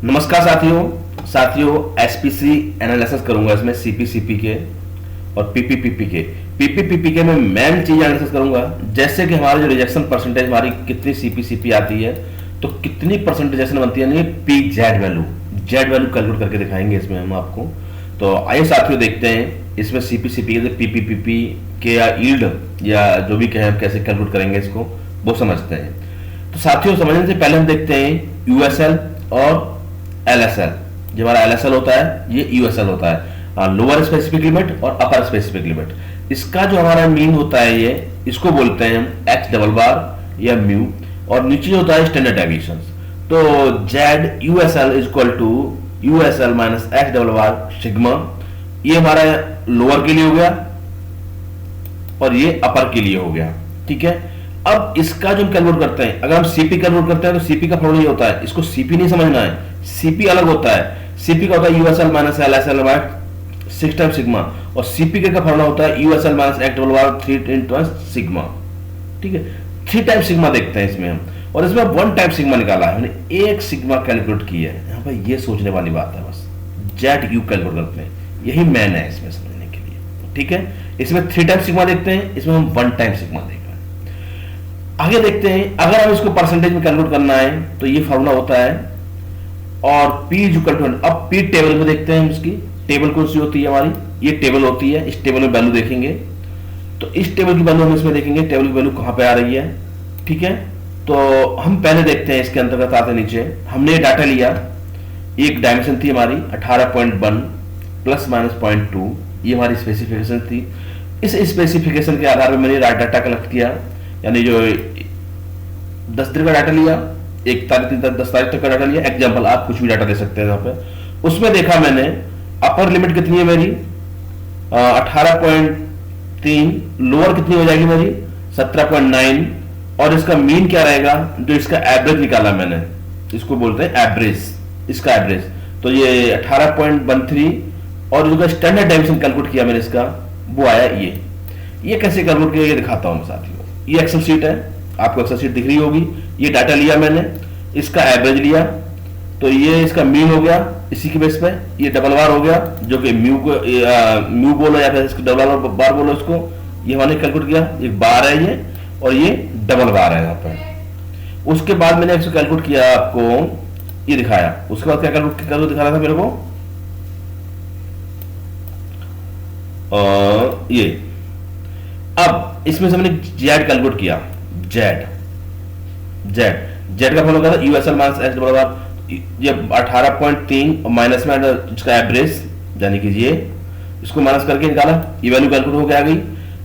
नमस्कार साथियों SPC analysis करूंगा इसमें सीपी के और पीपी के। पीपी में मेन चीज एनालिसिस करूंगा, जैसे कि हमारी जो रिजेक्शन परसेंटेज हमारी कितनी सीपी आती है तो कितनी परसेंट रिजेक्शन बनती है, पी जेड वैल्यू कैलकुलेट करके दिखाएंगे इसमें हम आपको। तो आइए साथियों देखते हैं इसमें सीपी पीपी के या ईल्ड या जो भी कहें कैसे कैलकुलेट करेंगे इसको वो समझते हैं। तो साथियों समझने से पहले हम देखते हैं यूएसएल और एलएसएल। जो हमारा एलएसएल होता है ये यूएसएल होता है, लोअर स्पेसिफिक लिमिट और अपर स्पेसिफिक लिमिट। इसका जो हमारा मीन होता है ये इसको बोलते हैं हम एक्स डबल बार या म्यू, और नीचे होता है स्टैंडर्ड डेविएशन। तो Z USL is equal to USL minus X double bar sigma. ये हमारा लोअर के लिए हो गया और ये अपर के लिए हो गया, ठीक है। अब इसका जो हम कैलकुलेट करते हैं, अगर हम सीपी कैलकुलेट करते हैं तो सीपी का फॉर्मूला ये होता है, इसको सीपी नहीं समझना है, सीपी अलग होता है। सीपी का होता है USL minus LSL by 6 times sigma, और सीपी का फॉर्मूला होता है USL minus X double bar 3 times sigma, ठीक है। 3 टाइम्स सिग्मा देखते हैं इसमें हम, और इसमें 1 टाइम सिग्मा निकाला है, हमने एक सिग्मा कैलकुलेट की है। यहाँ पर ये सोचने वाली बात है, बस जेड यू कैलकुलेट करते हैं, यही मैन है इसमें समझने के लिए, ठीक है। इसमें 3 टाइम सिग्मा देखते हैं, इसमें हम 1 टाइम सिग्मा देख रहे हैं। आगे देखते हैं, अगर हम इसको परसेंटेज में कैलकुलेट करना है तो ये फॉर्मूला होता है, और पी इज इक्वल टू, अब पी टेबल में देखते हैं हम इसकी टेबल कौन सी होती है हमारी, ये टेबल होती है। इस टेबल में वैल्यू देखेंगे तो इस टेबल की वैल्यू हम इसमें देखेंगे, टेबल की वैल्यू कहां पे आ रही है, ठीक है। तो हम पहले देखते हैं इसके अंतर्गत आते नीचे हमने डाटा लिया, एक डायमेंशन थी हमारी 18.1 प्लस माइनस 0.2, ये हमारी स्पेसिफिकेशन थी। इस स्पेसिफिकेशन के आधार पर मैंने डाटा कलेक्ट किया, यानी जो 10 दिन का डाटा लिया, 1 तारीख 10 तारीख तक का डाटा लिया, एग्जाम्पल आप कुछ भी डाटा दे सकते हैं यहाँ पे। उसमें देखा मैंने अपर लिमिट कितनी है मेरी 18.3, लोअर कितनी हो जाएगी मेरी 17.9, और इसका मीन क्या रहेगा, जो इसका एवरेज निकाला मैंने, इसको बोलते हैं एवरेज, इसका एवरेज। तो ये 18.13, और जो स्टैंडर्ड डेविएशन कैलकुलेट किया मैंने इसका, वो आया ये कैसे कैलकुलेट किया ये दिखाता हूं साथियों। ये एक्सेल शीट है, आपको एक्सेल शीट दिख रही होगी। ये डाटा लिया मैंने, इसका एवरेज लिया, तो ये इसका मीन हो गया, इसी के बेस पे ये डबल बार हो गया, जो कि म्यू बोलो या फिर इसको डबल बार बोलो इसको, ये मैंने कैलकुलेट किया। एक बार है ये, और ये डबल बार है यहाँ पे। उसके बाद मैंने इसको कैलकुलेट किया, आपको ये दिखाया। उसके बाद क्या कैलकुलेट दिखा रहा था मेरे को, ये अब इसमें से मैंने जेड कैलकुलेट किया, जेड का फॉलो करा यूएसएल माइनस एक्स डबल बार, ये 18.3 और माइनस में इसका एवरेज, यानी कि ये इसको माइनस करके निकाला, ये वैल्यू कैलकुलेट होकर आ गई।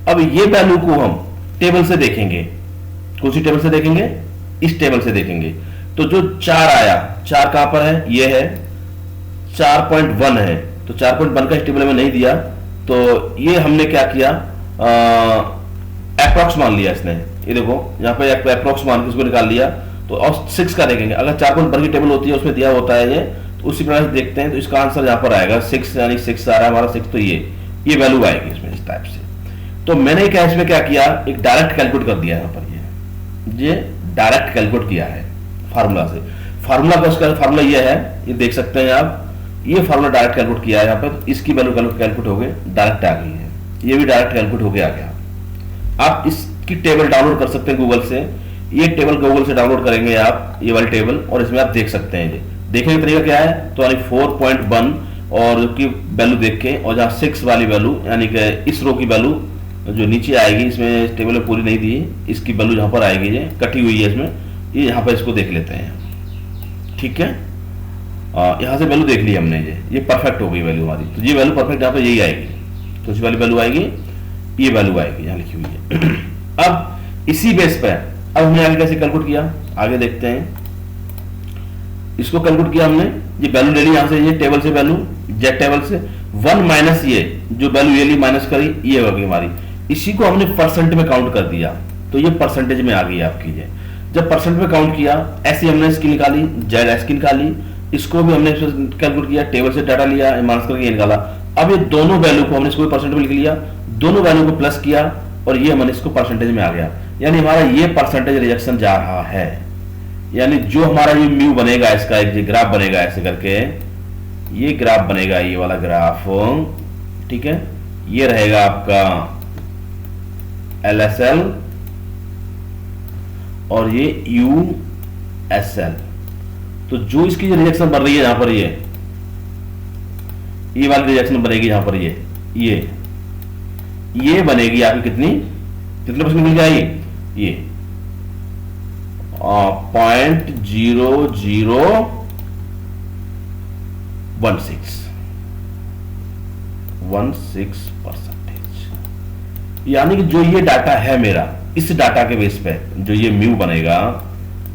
अब ये वैल्यू को हम टेबल से देखेंगे, कौन सी टेबल से देखेंगे, इस टेबल से देखेंगे। तो जो 4 आया, 4 कहां पर है, ये है 4.1 है, तो 4.1 का इस टेबल में नहीं दिया, तो ये हमने क्या किया, अप्रॉक्स मान लिया इसने। ये देखो यहाँ पे अप्रॉक्स मान के इसको निकाल लिया। तो और 6 का देखेंगे, अगर 4.1 की टेबल होती है उसमें दिया होता है ये, तो उसी प्रकार से देखते हैं, तो इसका आंसर यहाँ पर आएगा 6, यानी 6 आ रहा है हमारा 6, तो ये वैल्यू आएगी इसमें इस टाइप से। तो मैंने क्या इसमें क्या किया, एक डायरेक्ट कैलकुलेट कर दिया यहाँ पर, ये डायरेक्ट कैलकुलेट किया है फार्मूला से। फार्मूला का उसका फार्मूला ये है, ये देख सकते हैं आप, ये फार्मूला डायरेक्ट कैलकुलेट किया है यहाँ पर, इसकी वैल्यू कैलकुलेट हो गई, डायरेक्ट आ गई है, ये भी डायरेक्ट कैलकुलेट हो गया आ गया। आप इसकी टेबल डाउनलोड कर सकते हैं गूगल से, ये टेबल गूगल से डाउनलोड करेंगे आप, ये वाली टेबल, और इसमें आप देख सकते हैं। ये देखने का तरीका क्या है, तो यानी 4.1 और की वैल्यू देख के, और जहाँ 6 वाली वैल्यू, यानी कि इस रो की वैल्यू जो नीचे आएगी, इसमें टेबल में पूरी नहीं दी, इसकी वैल्यू जहाँ पर आएगी, ये कटी हुई है इसमें, ये यहाँ पर इसको देख लेते हैं, ठीक है। यहाँ से वैल्यू देख ली हमने, ये परफेक्ट हो गई वैल्यू हमारी, तो ये वैल्यू परफेक्ट यहाँ पर यही आएगी, तो इस वाली वैल्यू आएगी, ये वैल्यू आएगी यहाँ लिखी हुई है। अब इसी बेस पर अब हमने आगे कैसे कैलकुलेट किया, आगे देखते हैं। इसको कैलकुलेट किया हमने, ये वैल्यू ले ली यहाँ से, ये टेबल से वैल्यू, जेड टेबल से 1 माइनस ये जो वैल्यू ये ली माइनस करी, ये होगी हमारी। इसी को हमने परसेंट में काउंट कर दिया, तो ये परसेंटेज में आ गई आपकी। ये जब परसेंट में काउंट किया, ऐसी हमने इसकी निकाली, जेड एस की निकाली, इसको भी हमने कैलकुलेट किया, टेबल से डाटा लिया, माइनस करके निकाला। अब ये दोनों वैल्यू को हमने इसको परसेंट में लिख लिया, दोनों वैल्यू को प्लस किया, और ये हमने इसको परसेंटेज में आ गया, यानी हमारा ये परसेंटेज रिजेक्शन जा रहा है। यानी जो हमारा ये म्यू बनेगा, इसका एक ग्राफ बनेगा ऐसे करके, ये ग्राफ बनेगा, ये वाला ग्राफ, ठीक है, ये रहेगा आपका LSL और ये USL। तो जो इसकी रिजेक्शन बन रही है यहां पर, ये वाली रिजेक्शन बनेगी यहां पर, ये बनेगी आपकी कितनी, कितने परसेंट मिल जाएगी, ये 0.0016 यानी कि जो ये डाटा है मेरा, इस डाटा के बेस पे जो ये म्यू बनेगा,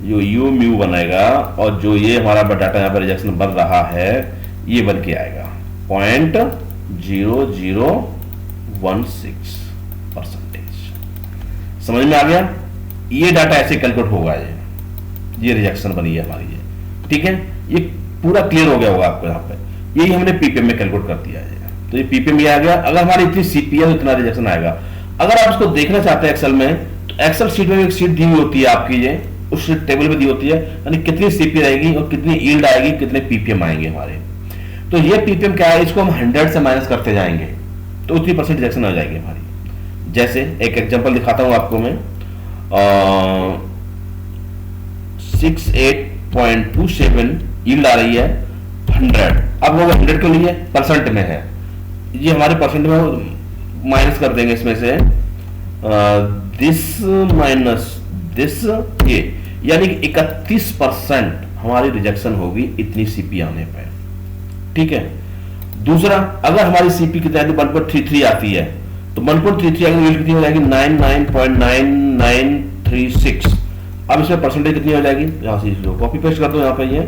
जो यू म्यू बनेगा, और जो ये हमारा डाटा यहाँ पर रिजेक्शन बन रहा है, ये बन के आएगा 0.0016%। समझ में आ गया? ये डाटा ऐसे कैलकुलेट होगा, ये रिजेक्शन बनी है हमारी, ये ठीक है, ये पूरा क्लियर हो गया होगा आपको यहाँ पे। यही हमने पीपीएम में कैलकुलेट कर दिया है, तो ये पीपीएम में आ गया। अगर हमारी इतनी सीपीएम इतना रिजेक्शन आएगा। अगर आप इसको देखना चाहते हैं एक्सेल में, तो एक्सेल शीट में एक शीट दी हुई होती है आपकी, ये उस टेबल में दी होती है, यानी कितनी सीपी रहेगी और कितनी यील्ड आएगी, कितने पीपीएम आएंगे हमारे। तो ये पीपीएम क्या है, इसको हम 100 से माइनस करते जाएंगे तो उतनी परसेंट रिजेक्शन आ जाएगी हमारी। जैसे एक एग्जांपल दिखाता हूं आपको मैं, 68.27 यील्ड आ रही है 100। अब वो 100 के लिए परसेंट में है, ये हमारे परसेंट में माइनस कर देंगे इसमें से दिस माइनस दिस, ये यानी कि 31% हमारी रिजेक्शन होगी इतनी सीपी आने पर, ठीक है। दूसरा, अगर हमारी सीपी कितनी 1.33 आती है, तो 1.33 अगर यील्ड कितनी हो जाएगी 99.9936। अब इसमें परसेंटेज कितनी हो जाएगी, यहां से इसको कॉपी पेस्ट कर दो यहां पे, ये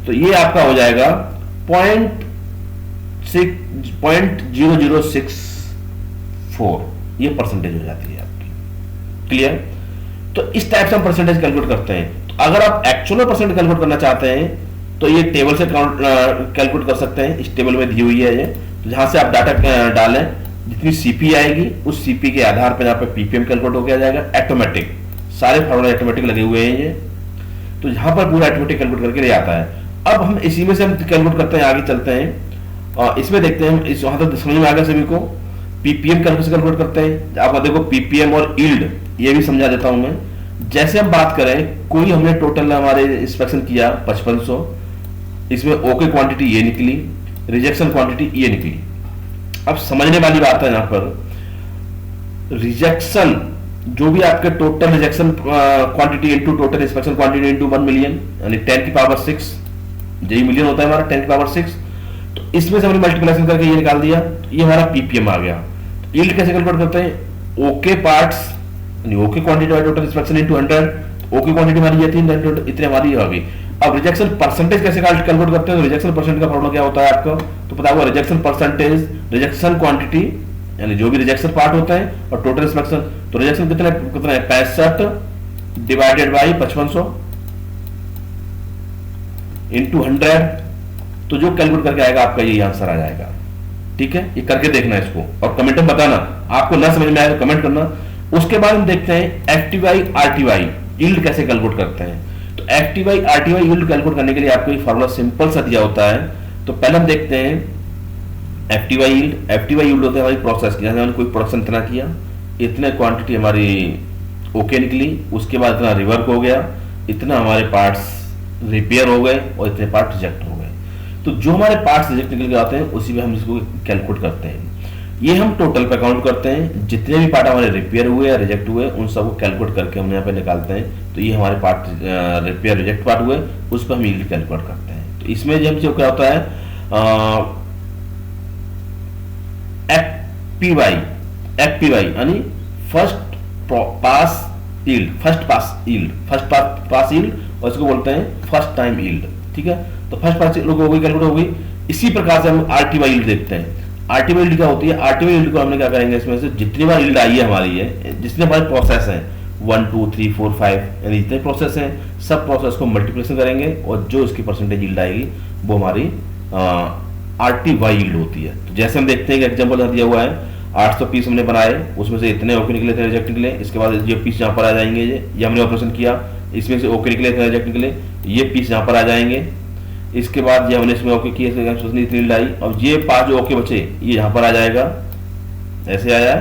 तो ये आपका हो जाएगा 0.0064, ये परसेंटेज हो जाती है आपकी। क्लियर? तो इस टाइप से हम परसेंटेज कैलकुलेट करते हैं। तो अगर आप एक्चुअल परसेंट कैलकुलेट करना चाहते हैं तो ये टेबल से कैलकुलेट कर सकते हैं, इस टेबल में दी हुई है ये, तो जहां से आप डाटा डालें, जितनी सीपी आएगी उस सीपी के आधार पर यहाँ पे पीपीएम कैलकुलेट होकर आ जाएगा। ऑटोमेटिक सारे फॉर्मूला ऑटोमेटिक लगे हुए हैं ये, तो यहाँ पर पूरा ऑटोमेटिक कैलकुलेट करके ले आता है। अब हम इसी में से हम कैलकुलेट करते हैं, आगे चलते हैं और इसमें देखते हैं, इस वहां तक समझ में आ गया सभी को। पीपीएम कैलकुलेट करते हैं, आप देखो पीपीएम और यील्ड, ये भी समझा देता हूं मैं। जैसे हम बात करें, कोई हमने टोटल हमारे इंस्पेक्शन किया 5500, इसमें ओके क्वांटिटी ये निकली, रिजेक्शन क्वांटिटी ये निकली। अब समझने वाली बात है यहाँ पर, रिजेक्शन जो भी आपके total rejection quantity into total inspection quantity into 1 million, यानी 10 की पावर 6, यही मिलियन होता है हमारा 10 की पावर 6। तो इसमें से हमने मल्टीप्लिकेशन करके ये निकाल दिया, ये हमारा पीपीएम आ गया। यील्ड कैसे कैलकुलेट करते हैं, ओके पार्ट्स यानी okay quantity by total inspection into 100, okay quantity हमारी ये थी, इतने हमारी आ गई। अब रिजेक्शन परसेंटेज कैसे कैलकुलेट करते हैं, तो रिजेक्शन परसेंट का फॉर्मूला क्या होता है आपका, तो पता होगा, रिजेक्शन परसेंटेज रिजेक्शन क्वांटिटी यानी जो भी रिजेक्शन पार्ट होता है और टोटल इंस्पेक्शन। तो रिजेक्शन कितना है 65 डिवाइडेड बाई 5500 इनटू 100, तो जो कैलकुलेट करके आएगा आपका यही आंसर आ जाएगा। ठीक है, ये करके देखना इसको और कमेंट में बताना, आपको ना समझ में आए तो कमेंट करना। उसके बाद हम देखते हैं एफटीवाई आरटीवाई यील्ड कैसे कैलकुलेट करते हैं। तो एफटीवाई आरटीवाई यील्ड कैलकुलेट करने के लिए आपको एक फॉर्मूला सिंपल सा दिया होता है। तो पहले हम देखते हैं एफटीवाई यील्ड। एफटीवाई यील्ड होता है हमारी प्रोसेस की, जैसे हमने कोई प्रोडक्शन इतना किया, इतने क्वांटिटी हमारी ओके निकली, उसके बाद इतना रिवर्क हो गया, इतना हमारे पार्ट्स रिपेयर हो गए और इतने पार्ट रिजेक्ट हो गए। तो जो हमारे पार्ट्स रिजेक्ट निकल के आते हैं उसी में हम इसको कैलकुलेट करते हैं। ये हम टोटल पे काउंट करते हैं, जितने भी पार्ट हमारे रिपेयर हुए या रिजेक्ट हुए उन सबको कैलकुलेट करके हम यहाँ पे निकालते हैं। तो ये हमारे पार्ट रिपेयर रिजेक्ट पार्ट हुए, उस पर हम यील्ड कैलकुलेट करते हैं। तो इसमें जो क्या होता है एफपीवाई यानी first pass yield, first pass yield, और इसको बोलते हैं फर्स्ट टाइम यील्ड। ठीक है, तो फर्स्ट पास यील्ड हो गई, कैलकुलेट हो गई। इसी प्रकार से हम आरटीवाई यील्ड देखते हैं। आरटीवाई यील्ड क्या होती है, आरटीवाई यील्ड को हमने क्या करेंगे, इसमें से जितनी बार यील्ड आई है हमारी है, जितने हमारे प्रोसेस हैं 1 2 3 4 5 यानी जितने प्रोसेस हैं सब प्रोसेस को मल्टीप्लिकेशन करेंगे और जो इसकी परसेंटेज यील्ड आएगी वो हमारी आरटीवाई यील्ड होती है। तो जैसे हम देखते हैं कि एग्जांपल दिया हुआ है, 800 पीस हमने बनाए, उसमें से इतने ओके निकले, इतने रिजेक्ट निकले। इसके बाद ये पीस यहाँ पर आ जाएंगे, ये हमने ऑपरेशन किया, इसमें से ओके निकले, रिजेक्ट निकले, ये पीस यहाँ पर आ जाएंगे। इसके बाद ये हमने इसमें ओके किए, इतनी यील्ड आई, और ये 5 जो ओके बचे ये यहाँ पर आ जाएगा, ऐसे आया।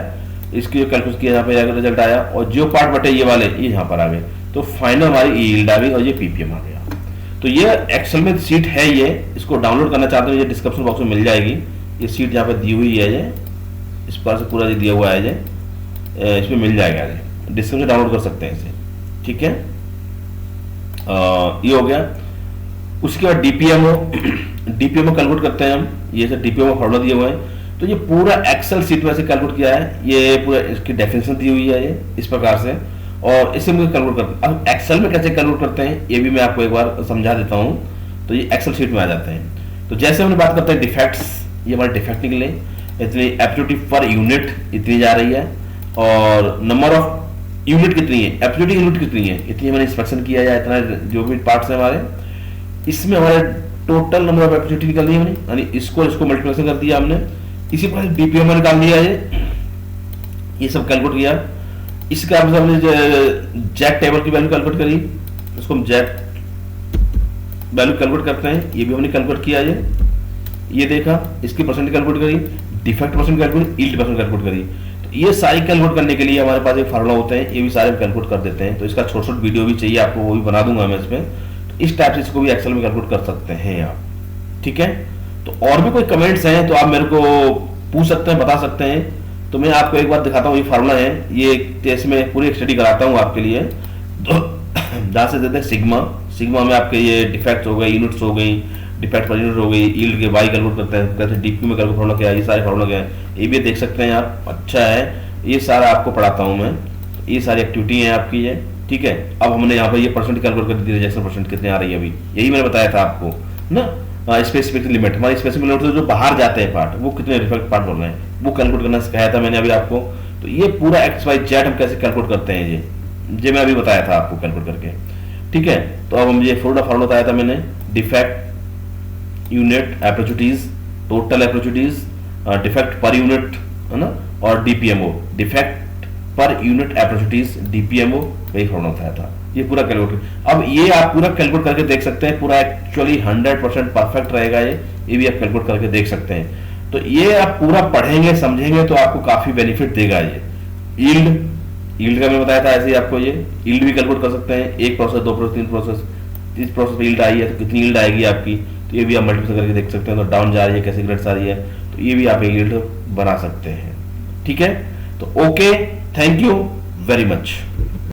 इसकी कैलकुलेट किया, यहाँ पे रिजल्ट आया, और जो पार्ट बटे ये वाले ये यहाँ पर आ गए। तो फाइनल हमारी यील्ड आ गई और ये पीपीएम आ गया। तो ये एक्सेल में सीट है, ये इसको डाउनलोड करना चाहते हो ये डिस्क्रिप्शन बॉक्स में मिल जाएगी। ये सीट यहाँ पे दी हुई है, ये इस पर से पूरा दिया हुआ है, ये इसमें मिल जाएगा, ये डिस्क्रिप्शन में डाउनलोड कर सकते हैं इसे, ठीक है। ये हो गया। उसके बाद डीपीएमओ डीपीएमओ कैलकुलेट करते हैं हम, ये सब डीपीएमओ फॉर्मूला दिए हुए हैं। तो ये पूरा एक्सेल सीट में से कैलकुलेट किया है, ये पूरा इसकी डेफिनेशन दी हुई है, ये इस प्रकार से, और इसे मुझे कैलकुलेट करते हैं। अब एक्सेल में कैसे कैलकुलेट करते हैं ये भी मैं आपको एक बार समझा देता हूँ। तो ये एक्सेल शीट में आ जाते हैं। तो जैसे हमने बात करते हैं डिफेक्ट्स, ये हमारे डिफेक्ट निकले, इतनी एब्सोल्यूट पर यूनिट इतनी जा रही है, और नंबर ऑफ यूनिट कितनी है, एब्सोल्यूट यूनिट कितनी है, इतनी मैंने इंस्पेक्शन किया, या इतना जो भी पार्ट्स है हमारे, इसमें हमारे टोटल नंबर ऑफ एब्सोल्यूट निकल दी हमने, यानी इसको मल्टीप्लिकेशन कर दिया हमने। इसी पर डीपीएम में निकाल दिया, ये सब कैलकुलेट किया। इसके बाद हमने जैक टेबल की वैल्यू कैलकुलेट करी, इसको हम जैक वैल्यू कैलकुलेट करते हैं, ये भी हमने कैलकुलेट किया। ये देखा, इसकी परसेंट कैलकुलेट करी, defect percent calculate, yield percent calculate करी। तो ये सारी कैलकुलेट करने के लिए हमारे पास एक फार्मूला होता है, ये भी सारे कैलकुलेट कर देते हैं। तो इसका छोटा वीडियो भी चाहिए आपको, वो भी बना दूंगा मैं इसमें। तो इस टाइप से इसको भी एक्सेल में कैलकुलेट कर सकते हैं आप, ठीक है। तो और भी कोई कमेंट्स हैं तो आप मेरे को पूछ सकते हैं, बता सकते हैं। तो मैं आपको एक बार दिखाता हूँ, ये फार्मूला है, ये टेस्ट में पूरी स्टडी कराता हूँ आपके लिए। तो जहाँ से देते हैं सिग्मा में आपके ये डिफेक्ट्स हो गए, यूनिट्स हो गई, डिफेक्ट पर यूनिट हो गई, यील्ड के वाई कैलकुलेट करते हैं, कैसे डीपी में कैलकुलेट फार्मूला क्या है, ये सारे फार्मूला क्या है, ये भी देख सकते हैं आप। अच्छा है, ये सारा आपको पढ़ाता हूँ मैं, ये सारी एक्टिविटी है आपकी ये, ठीक है। अब हमने यहाँ पर ये परसेंट कैलकुलेट कर दी, रिजेक्शन परसेंट कितने आ रही है अभी, यही मैंने बताया था आपको ना। स्पेसिफिक लिमिट, हमारी स्पेसिफिक लिमिट जो बाहर जाते हैं पार्ट, वो कितने डिफेक्ट पार्ट बोल रहे हैं, वो कैलकुलेट करना सिखाया था मैंने अभी आपको। तो ये पूरा एक्स वाई जेड हम कैसे कैलकुलेट करते हैं, ये मैं अभी बताया था आपको कैलकुलेट करके, ठीक है। तो अब हम ये फार्मूला बताया था मैंने, defect unit opportunities, total opportunities, defect per unit, है ना, और डीपीएमओ, डिफेक्ट पर यूनिट एप्रोचिटीज, डीपीएमओ, वही फार्मूला बताया था। ये पूरा कैलकुलेट, अब ये आप पूरा कैलकुलेट करके देख सकते हैं, पूरा एक्चुअली 100% परफेक्ट रहेगा ये भी आप कैलकुलेट करके देख सकते हैं। तो ये आप पूरा पढ़ेंगे समझेंगे तो आपको काफी बेनिफिट देगा। ये यील्ड का मैं बताया था, ऐसे ही आपको ये यील्ड भी कैलकुलेट कर सकते हैं, 1 प्रोसेस, 2 प्रोसेस, 3 प्रोसेस, इस प्रोसेस पे यील्ड आई है तो कितनी यील्ड आएगी आपकी, तो ये भी आप मल्टीप्लाई करके देख सकते हैं। तो डाउन जा रही है, कैसे ग्रेड्स आ रही है, तो ये भी आप यील्ड बना सकते हैं, ठीक है। तो okay, thank you very much.